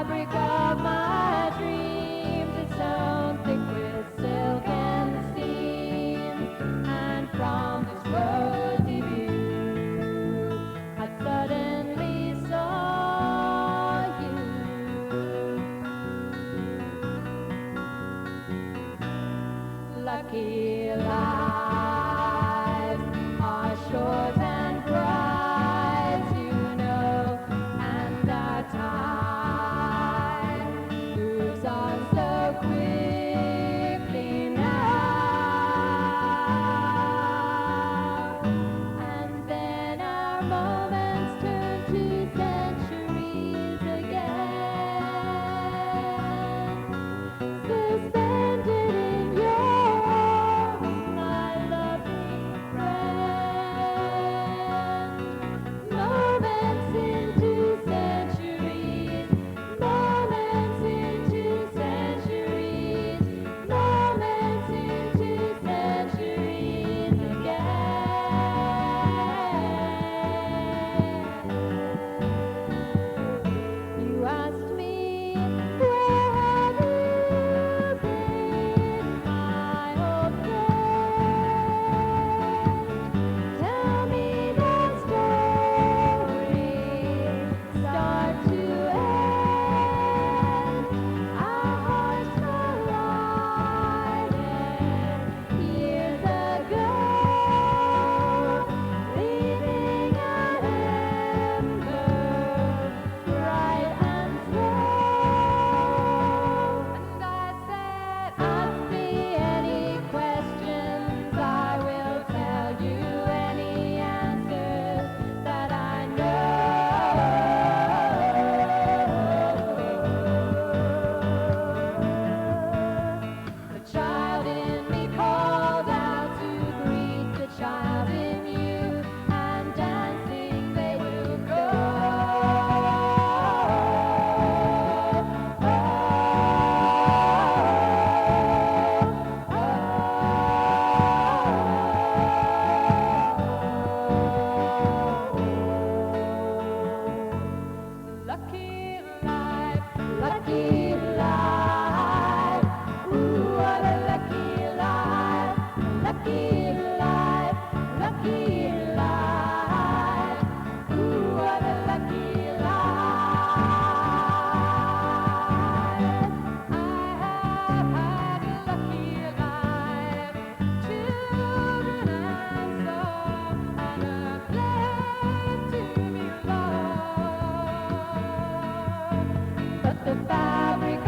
fabric of my dreams is sewn thick with silk and steam, and from this rosy view I suddenly saw you. Lucky lives are short and bright, you know, and our time moves on so quickly now. And then our moments turn to centuries again, suspended in your arms, my loving friend. Moments into centuries, moments into centuries, moments into centuries again. You asked me, where have you been, my old friend? Tell me the story, start to end. Our hearts collided years ago, leaving an ember bright and slow. And I said, ask me any questions, I will tell you any answers that I know. The child in me called out to greet the child in you, and dancing they will go. Lucky life, lucky life. Ooh, what a lucky life, lucky life, lucky life. Ooh, what a lucky life. I have had a lucky life, children and song, and a place to be loved. But the fabric